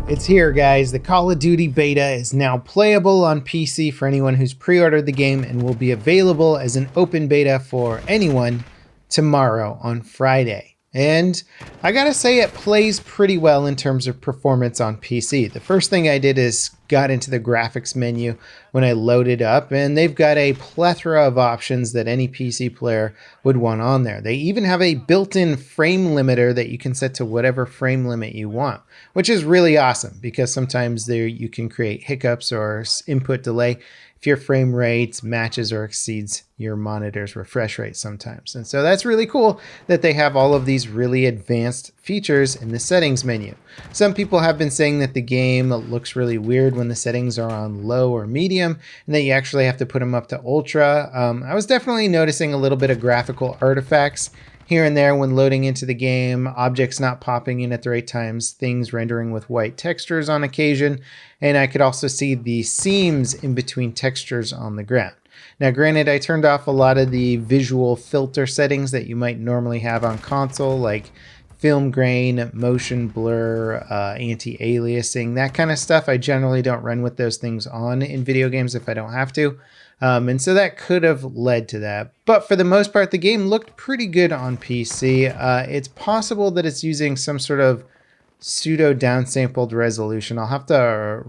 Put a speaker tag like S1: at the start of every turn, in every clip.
S1: It's here, guys. The Call of Duty beta is now playable on PC for anyone who's pre-ordered the game and will be available as an open beta for anyone tomorrow on Friday. And I gotta say, it plays pretty well in terms of performance on PC. The first thing I did is got into the graphics menu when I loaded up, and they've got a plethora of options that any PC player would want on there. They even have a built-in frame limiter that you can set to whatever frame limit you want, which is really awesome because sometimes there you can create hiccups or input delay if your frame rate matches or exceeds your monitor's refresh rate sometimes. And so that's really cool that they have all of these really advanced features in the settings menu. Some people have been saying that the game looks really weird when the settings are on low or medium, and that you actually have to put them up to ultra. I was definitely noticing a little bit of graphical artifacts here and there when loading into the game, objects not popping in at the right times, things rendering with white textures on occasion, and I could also see the seams in between textures on the ground. Now, granted, I turned off a lot of the visual filter settings that you might normally have on console, like film grain, motion blur, anti-aliasing, that kind of stuff. I generally don't run with those things on in video games if I don't have to. And so that could have led to that. But for the most part, the game looked pretty good on PC. It's possible that it's using some sort of pseudo downsampled resolution. I'll have to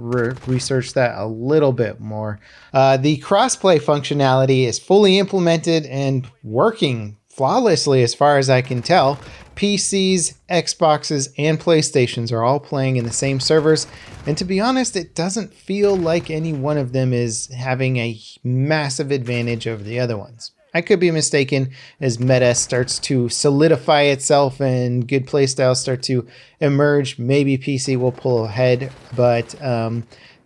S1: research that a little bit more. The crossplay functionality is fully implemented and working flawlessly as far as I can tell. PCs, Xboxes, and PlayStations are all playing in the same servers, and to be honest, it doesn't feel like any one of them is having a massive advantage over the other ones. I could be mistaken as meta starts to solidify itself and good playstyles start to emerge. Maybe PC will pull ahead, but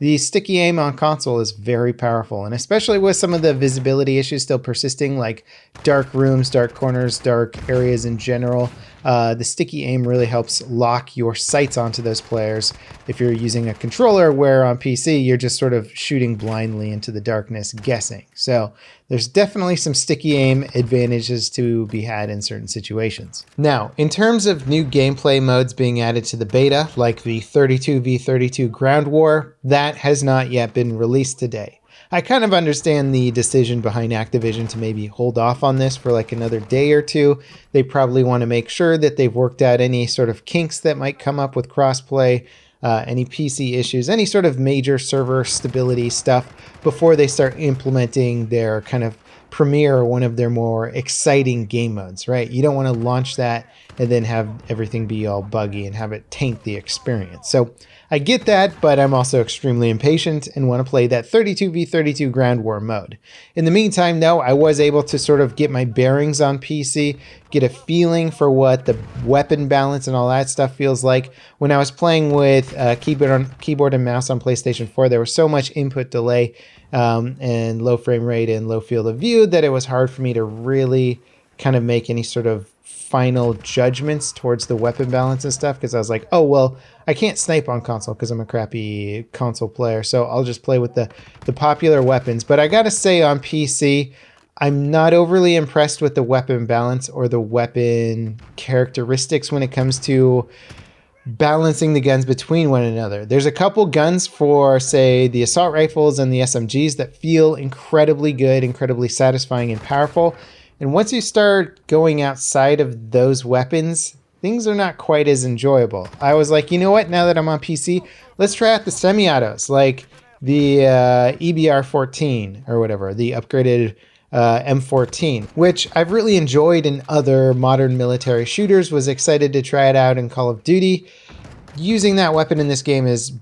S1: the sticky aim on console is very powerful, and especially with some of the visibility issues still persisting, like dark rooms, dark corners, dark areas in general, the sticky aim really helps lock your sights onto those players if you're using a controller, where on PC you're just sort of shooting blindly into the darkness, guessing. So there's definitely some sticky aim advantages to be had in certain situations. Now, in terms of new gameplay modes being added to the beta, like the 32v32 ground war, that has not yet been released today. I kind of understand the decision behind Activision to maybe hold off on this for like another day or two. They probably want to make sure that they've worked out any sort of kinks that might come up with crossplay, any PC issues, any sort of major server stability stuff before they start implementing their kind of premiere or one of their more exciting game modes, right? You don't want to launch that and then have everything be all buggy and have it taint the experience. So I get that, but I'm also extremely impatient and want to play that 32v32 ground war mode. In the meantime, though, I was able to sort of get my bearings on PC, get a feeling for what the weapon balance and all that stuff feels like. When I was playing with keyboard and mouse on PlayStation 4, there was so much input delay and low frame rate and low field of view that it was hard for me to really kind of make any sort of final judgments towards the weapon balance and stuff, because I was like, oh, well, I can't snipe on console because I'm a crappy console player, so I'll just play with the popular weapons. But I gotta say, on PC, I'm not overly impressed with the weapon balance or the weapon characteristics when it comes to balancing the guns between one another. There's a couple guns for, say, the assault rifles and the SMGs that feel incredibly good, incredibly satisfying and powerful. And once you start going outside of those weapons, things are not quite as enjoyable. I was like, you know what? Now that I'm on PC, let's try out the semi-autos, like the EBR-14 or whatever, the upgraded M14, which I've really enjoyed in other modern military shooters, was excited to try it out in Call of Duty. Using that weapon in this game is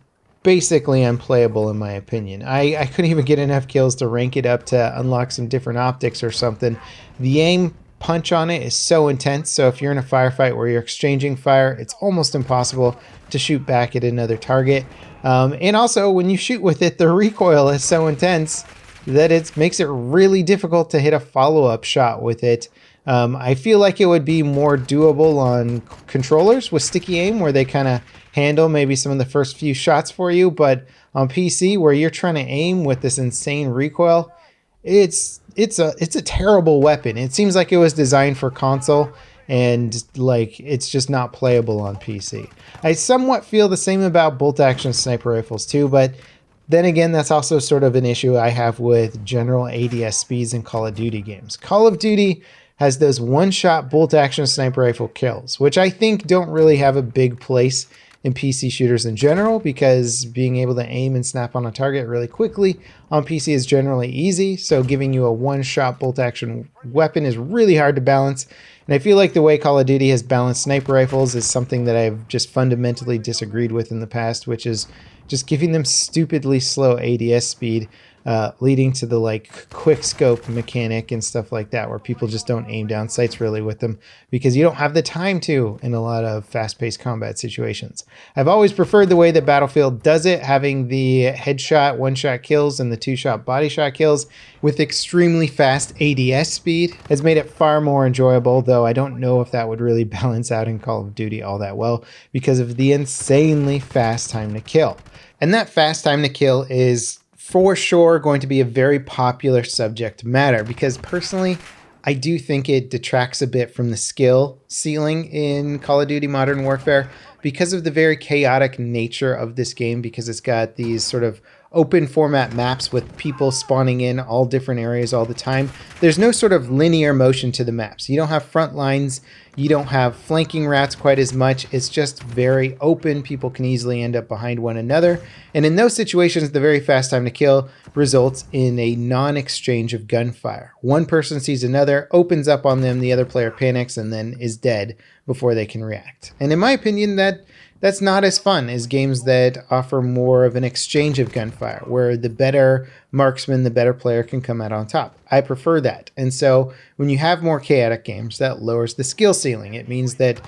S1: basically unplayable in my opinion. I couldn't even get enough kills to rank it up to unlock some different optics or something. The aim punch on it is so intense, so if you're in a firefight where you're exchanging fire, it's almost impossible to shoot back at another target. And also, when you shoot with it, the recoil is so intense that it makes it really difficult to hit a follow-up shot with it. I feel like it would be more doable on controllers with sticky aim, where they kind of handle maybe some of the first few shots for you, but on PC, where you're trying to aim with this insane recoil, it's a terrible weapon. It seems like it was designed for console, and like it's just not playable on PC. I somewhat feel the same about bolt action sniper rifles too, but then again, that's also sort of an issue I have with general ADS speeds in Call of Duty games. Call of Duty has those one-shot bolt-action sniper rifle kills, which I think don't really have a big place in PC shooters in general, because being able to aim and snap on a target really quickly on PC is generally easy, so giving you a one-shot bolt-action weapon is really hard to balance. And I feel like the way Call of Duty has balanced sniper rifles is something that I've just fundamentally disagreed with in the past, which is just giving them stupidly slow ADS speed, leading to the like quick scope mechanic and stuff like that, where people just don't aim down sights really with them because you don't have the time to in a lot of fast-paced combat situations. I've always preferred the way that Battlefield does it, having the headshot, one-shot kills and the two-shot body shot kills with extremely fast ADS speed has made it far more enjoyable, though I don't know if that would really balance out in Call of Duty all that well because of the insanely fast time to kill. And that fast time to kill is for sure going to be a very popular subject matter, because personally, I do think it detracts a bit from the skill ceiling in Call of Duty Modern Warfare because of the very chaotic nature of this game, because it's got these sort of open format maps with people spawning in all different areas all the time. There's no sort of linear motion to the maps. You don't have front lines. You don't have flanking routes quite as much. It's just very open. People can easily end up behind one another. And in those situations, the very fast time to kill results in a non-exchange of gunfire. One person sees another, opens up on them, the other player panics, and then is dead before they can react. And in my opinion, that's not as fun as games that offer more of an exchange of gunfire, where the better marksman, the better player can come out on top. I prefer that. And so when you have more chaotic games, that lowers the skill ceiling. It means that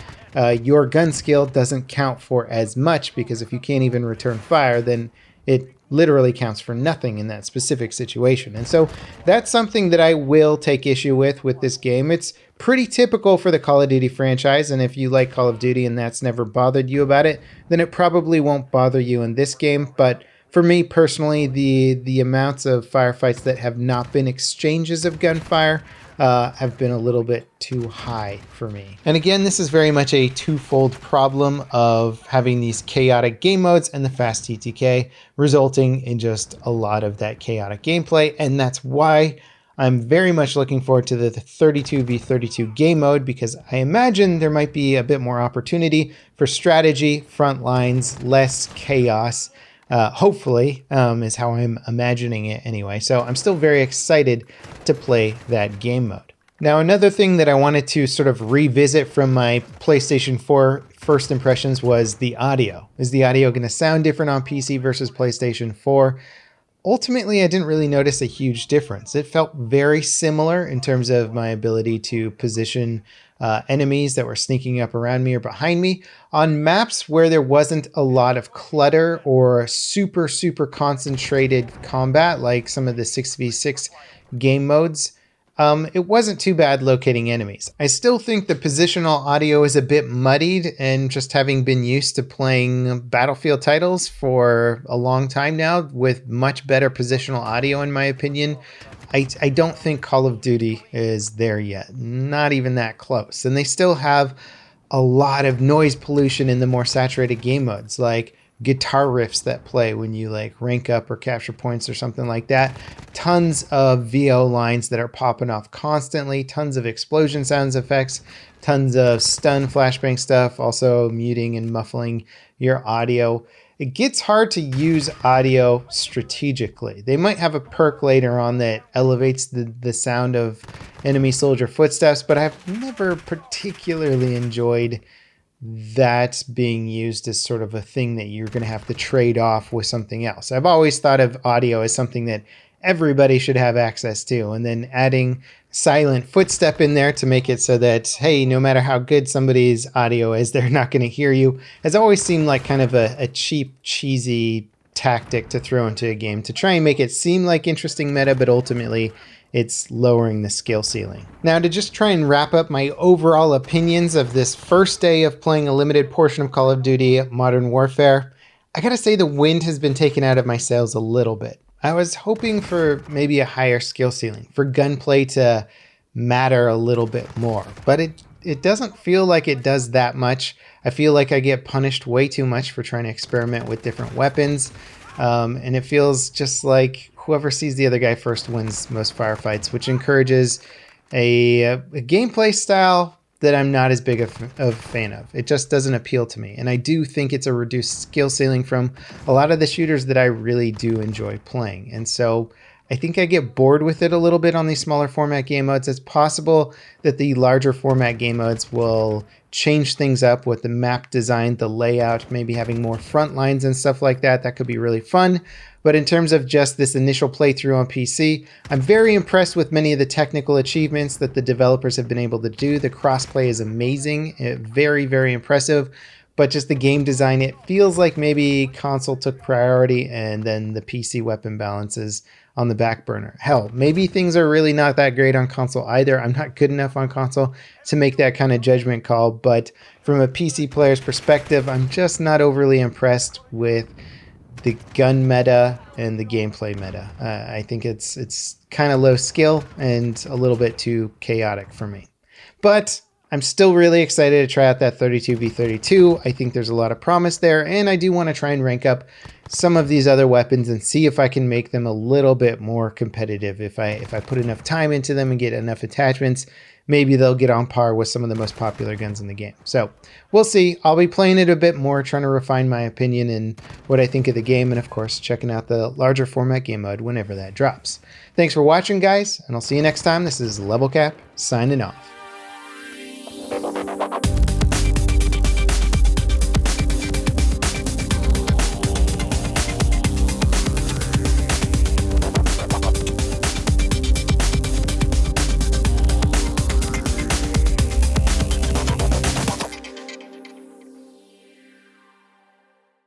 S1: your gun skill doesn't count for as much, because if you can't even return fire, then it literally counts for nothing in that specific situation. And so that's something that I will take issue with this game. It's pretty typical for the Call of Duty franchise, and if you like Call of Duty and that's never bothered you about it, then it probably won't bother you in this game. But for me personally, the amounts of firefights that have not been exchanges of gunfire have been a little bit too high for me. And again, this is very much a twofold problem of having these chaotic game modes and the fast TTK, resulting in just a lot of that chaotic gameplay. And that's why I'm very much looking forward to the 32v32 game mode, because I imagine there might be a bit more opportunity for strategy, front lines, less chaos. Hopefully, is how I'm imagining it anyway. So I'm still very excited to play that game mode. Now, another thing that I wanted to sort of revisit from my PlayStation 4 first impressions was the audio. Is the audio going to sound different on PC versus PlayStation 4? Ultimately, I didn't really notice a huge difference. It felt very similar in terms of my ability to position enemies that were sneaking up around me or behind me. On maps where there wasn't a lot of clutter or super concentrated combat, like some of the 6v6 game modes, it wasn't too bad locating enemies. I still think the positional audio is a bit muddied, and just having been used to playing Battlefield titles for a long time now with much better positional audio, in my opinion, I don't think Call of Duty is there yet. Not even that close. And they still have a lot of noise pollution in the more saturated game modes, like guitar riffs that play when you like rank up or capture points or something like that. Tons of VO lines that are popping off constantly, tons of explosion sounds effects, tons of stun flashbang stuff, also muting and muffling your audio. It gets hard to use audio strategically. They might have a perk later on that elevates the sound of enemy soldier footsteps, but I've never particularly enjoyed that being used as sort of a thing that you're going to have to trade off with something else. I've always thought of audio as something that everybody should have access to, and then adding silent footstep in there to make it so that, hey, no matter how good somebody's audio is, they're not going to hear you, has always seemed like kind of a cheap, cheesy tactic to throw into a game to try and make it seem like interesting meta, but ultimately it's lowering the skill ceiling. Now, to just try and wrap up my overall opinions of this first day of playing a limited portion of Call of Duty Modern Warfare, I gotta say the wind has been taken out of my sails a little bit. I was hoping for maybe a higher skill ceiling, for gunplay to matter a little bit more, but it it doesn't feel like it does that much. I feel like I get punished way too much for trying to experiment with different weapons. And it feels just like whoever sees the other guy first wins most firefights, which encourages a gameplay style that I'm not as big of a fan of. It just doesn't appeal to me. And I do think it's a reduced skill ceiling from a lot of the shooters that I really do enjoy playing. And so I think I get bored with it a little bit on these smaller format game modes. It's possible that the larger format game modes will change things up with the map design, the layout, maybe having more front lines and stuff like that. That could be really fun. But in terms of just this initial playthrough on PC, I'm very impressed with many of the technical achievements that the developers have been able to do. The crossplay is amazing, very, very impressive. But just the game design, it feels like maybe console took priority and then the PC weapon balances on the back burner. Hell, maybe things are really not that great on console either. I'm not good enough on console to make that kind of judgment call. But from a PC player's perspective, I'm just not overly impressed with the gun meta and the gameplay meta. I think it's kind of low skill and a little bit too chaotic for me. But I'm still really excited to try out that 32v32. I think there's a lot of promise there, and I do want to try and rank up some of these other weapons and see if I can make them a little bit more competitive. If I put enough time into them and get enough attachments, maybe they'll get on par with some of the most popular guns in the game. So we'll see. I'll be playing it a bit more, trying to refine my opinion and what I think of the game, and of course, checking out the larger format game mode whenever that drops. Thanks for watching, guys, and I'll see you next time. This is Level Cap, signing off.